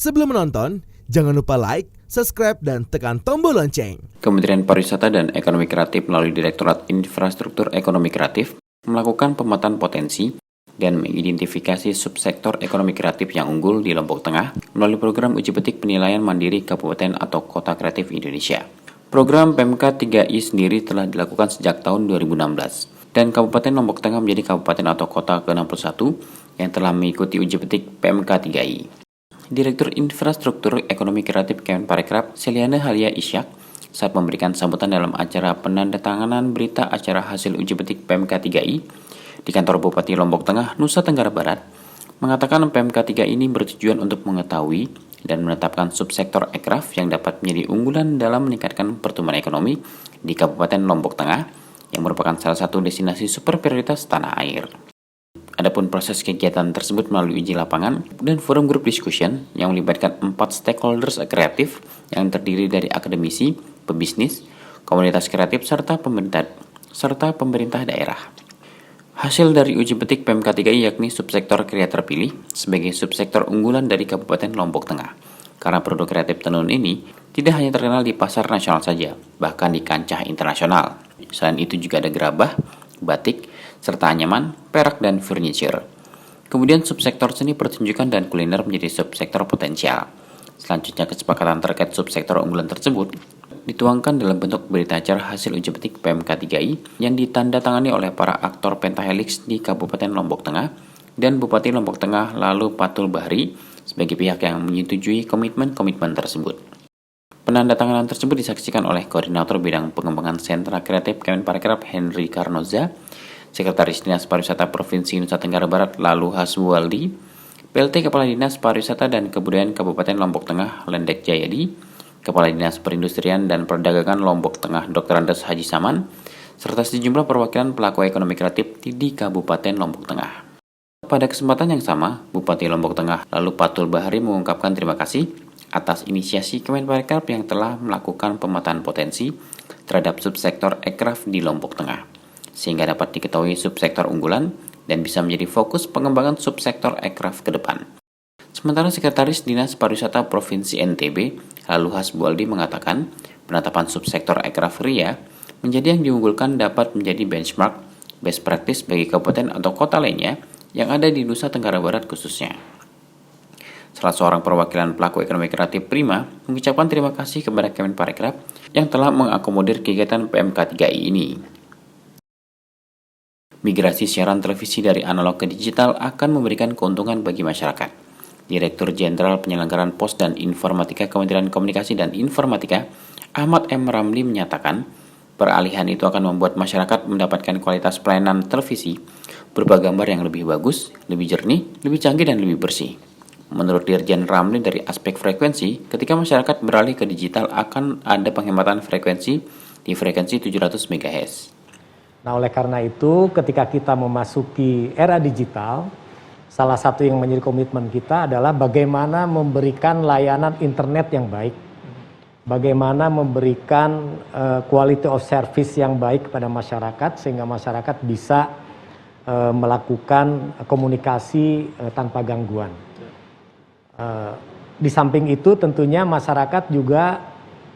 Sebelum menonton, jangan lupa like, subscribe, dan tekan tombol lonceng. Kementerian Pariwisata dan Ekonomi Kreatif melalui Direktorat Infrastruktur Ekonomi Kreatif melakukan pemetaan potensi dan mengidentifikasi subsektor ekonomi kreatif yang unggul di Lombok Tengah melalui program uji petik penilaian mandiri kabupaten atau kota kreatif Indonesia. Program PMK 3I sendiri telah dilakukan sejak tahun 2016 dan Kabupaten Lombok Tengah menjadi kabupaten atau kota ke-61 yang telah mengikuti uji petik PMK 3I. Direktur Infrastruktur Ekonomi Kreatif Kemenparekraf, Seliana Halia Isyak, saat memberikan sambutan dalam acara penandatanganan berita acara hasil uji petik PMK 3I di kantor Bupati Lombok Tengah, Nusa Tenggara Barat, mengatakan PMK 3 ini bertujuan untuk mengetahui dan menetapkan subsektor ekraf yang dapat menjadi unggulan dalam meningkatkan pertumbuhan ekonomi di Kabupaten Lombok Tengah yang merupakan salah satu destinasi super prioritas tanah air. Adapun proses kegiatan tersebut melalui uji lapangan dan forum group discussion yang melibatkan 4 stakeholders kreatif yang terdiri dari akademisi, pebisnis, komunitas kreatif, serta pemerintah daerah. Hasil dari uji petik PMK 3I yakni subsektor kreator terpilih sebagai subsektor unggulan dari Kabupaten Lombok Tengah. Karena produk kreatif tenun ini tidak hanya terkenal di pasar nasional saja, bahkan di kancah internasional. Selain itu juga ada gerabah, batik, serta anyaman, perak, dan furniture. Kemudian subsektor seni pertunjukan dan kuliner menjadi subsektor potensial. Selanjutnya kesepakatan terkait subsektor unggulan tersebut dituangkan dalam bentuk berita acara hasil uji petik PMK 3I yang ditandatangani oleh para aktor pentahelix di Kabupaten Lombok Tengah dan Bupati Lombok Tengah lalu Patul Bahri sebagai pihak yang menyetujui komitmen-komitmen tersebut. Penandatanganan tersebut disaksikan oleh Koordinator Bidang Pengembangan Sentra Kreatif Kemenparekraf Henry Karnoza, Sekretaris Dinas Pariwisata Provinsi Nusa Tenggara Barat Lalu Hasbualdi, PLT Kepala Dinas Pariwisata dan Kebudayaan Kabupaten Lombok Tengah Lendek Jayadi, Kepala Dinas Perindustrian dan Perdagangan Lombok Tengah Dr. Andes Haji Saman, serta sejumlah perwakilan pelaku ekonomi kreatif di Kabupaten Lombok Tengah. Pada kesempatan yang sama, Bupati Lombok Tengah lalu Patul Bahri mengungkapkan terima kasih atas inisiasi Kemenparekraf yang telah melakukan pemetaan potensi terhadap subsektor ekraf di Lombok Tengah, sehingga dapat diketahui subsektor unggulan dan bisa menjadi fokus pengembangan subsektor ekraf ke depan. Sementara Sekretaris Dinas Pariwisata Provinsi NTB, Lalu Hasbualdi mengatakan, penetapan subsektor ekraf ria menjadi yang diunggulkan dapat menjadi benchmark best practice bagi kabupaten atau kota lainnya yang ada di Nusa Tenggara Barat khususnya. Salah seorang perwakilan pelaku ekonomi kreatif Prima mengucapkan terima kasih kepada Kemenparekraf yang telah mengakomodir kegiatan PMK 3I ini. Migrasi siaran televisi dari analog ke digital akan memberikan keuntungan bagi masyarakat. Direktur Jenderal Penyelenggaraan Pos dan Informatika Kementerian Komunikasi dan Informatika, Ahmad M. Ramli menyatakan, peralihan itu akan membuat masyarakat mendapatkan kualitas pelayanan televisi berupa gambar yang lebih bagus, lebih jernih, lebih canggih, dan lebih bersih. Menurut Dirjen Ramli dari aspek frekuensi, ketika masyarakat beralih ke digital akan ada penghematan frekuensi di frekuensi 700 MHz. Nah, oleh karena itu, ketika kita memasuki era digital, salah satu yang menjadi komitmen kita adalah bagaimana memberikan layanan internet yang baik, bagaimana memberikan quality of service yang baik kepada masyarakat sehingga masyarakat bisa melakukan komunikasi tanpa gangguan. Di samping itu tentunya masyarakat juga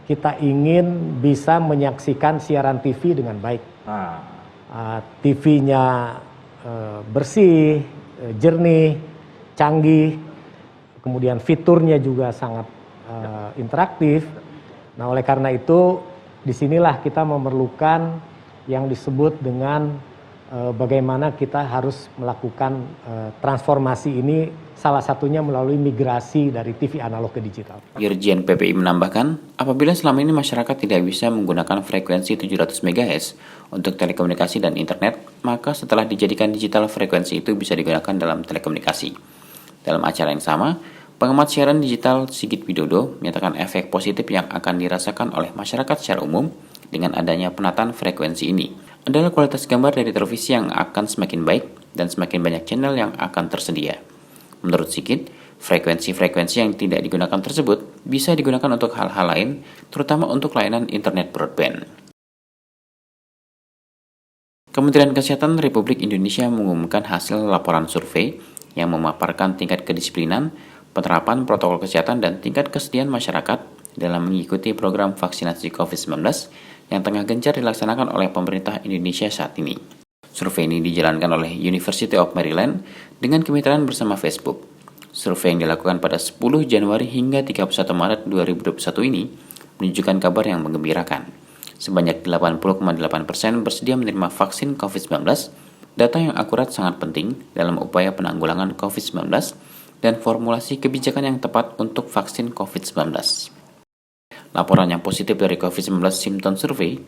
kita ingin bisa menyaksikan siaran TV dengan baik. TV-nya bersih, jernih, canggih, kemudian fiturnya juga sangat interaktif. Nah, oleh karena itu, disinilah kita memerlukan yang disebut dengan bagaimana kita harus melakukan transformasi ini, salah satunya melalui migrasi dari TV analog ke digital. Dirjen PPI menambahkan, apabila selama ini masyarakat tidak bisa menggunakan frekuensi 700 MHz untuk telekomunikasi dan internet, maka setelah dijadikan digital frekuensi itu bisa digunakan dalam telekomunikasi. Dalam acara yang sama, pengamat siaran digital Sigit Widodo menyatakan efek positif yang akan dirasakan oleh masyarakat secara umum dengan adanya penataan frekuensi ini adalah kualitas gambar dari televisi yang akan semakin baik dan semakin banyak channel yang akan tersedia. Menurut Sigit, frekuensi-frekuensi yang tidak digunakan tersebut bisa digunakan untuk hal-hal lain, terutama untuk layanan internet broadband. Kementerian Kesehatan Republik Indonesia mengumumkan hasil laporan survei yang memaparkan tingkat kedisiplinan, penerapan protokol kesehatan dan tingkat kesediaan masyarakat dalam mengikuti program vaksinasi COVID-19 yang tengah gencar dilaksanakan oleh pemerintah Indonesia saat ini. Survei ini dijalankan oleh University of Maryland dengan kemitraan bersama Facebook. Survei yang dilakukan pada 10 Januari hingga 31 Maret 2021 ini menunjukkan kabar yang menggembirakan. Sebanyak 80,8% bersedia menerima vaksin COVID-19. Data yang akurat sangat penting dalam upaya penanggulangan COVID-19 dan formulasi kebijakan yang tepat untuk vaksin COVID-19. Laporan yang positif dari COVID-19 Symptom Survey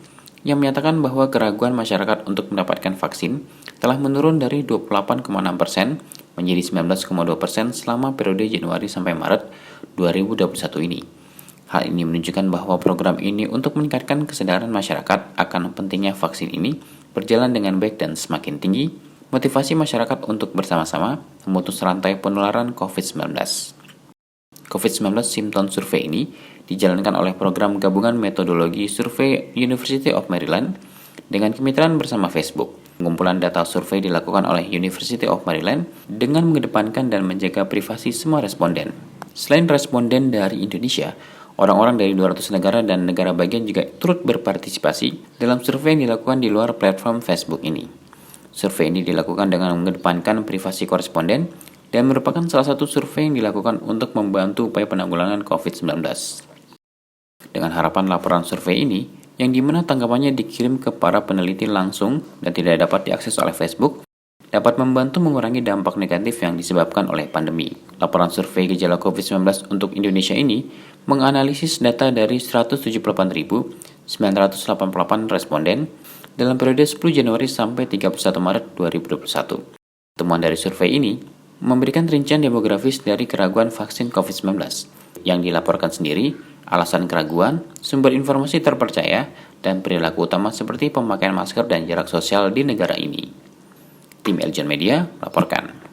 yang menyatakan bahwa keraguan masyarakat untuk mendapatkan vaksin telah menurun dari 28,6% menjadi 19,2% selama periode Januari sampai Maret 2021 ini. Hal ini menunjukkan bahwa program ini untuk meningkatkan kesadaran masyarakat akan pentingnya vaksin ini berjalan dengan baik dan semakin tinggi motivasi masyarakat untuk bersama-sama memutus rantai penularan COVID-19. COVID-19 Symptom Survey ini dijalankan oleh program gabungan metodologi survei University of Maryland dengan kemitraan bersama Facebook. Pengumpulan data survei dilakukan oleh University of Maryland dengan mengedepankan dan menjaga privasi semua responden. Selain responden dari Indonesia, orang-orang dari 200 negara dan negara bagian juga turut berpartisipasi dalam survei yang dilakukan di luar platform Facebook ini. Survei ini dilakukan dengan mengedepankan privasi koresponden dan merupakan salah satu survei yang dilakukan untuk membantu upaya penanggulangan COVID-19. Dengan harapan laporan survei ini, yang dimana tanggapannya dikirim ke para peneliti langsung dan tidak dapat diakses oleh Facebook, dapat membantu mengurangi dampak negatif yang disebabkan oleh pandemi. Laporan survei gejala COVID-19 untuk Indonesia ini menganalisis data dari 178.988 responden dalam periode 10 Januari sampai 31 Maret 2021. Temuan dari survei ini memberikan rincian demografis dari keraguan vaksin COVID-19 yang dilaporkan sendiri, alasan keraguan, sumber informasi terpercaya, dan perilaku utama seperti pemakaian masker dan jarak sosial di negara ini. Tim Eljon Media melaporkan.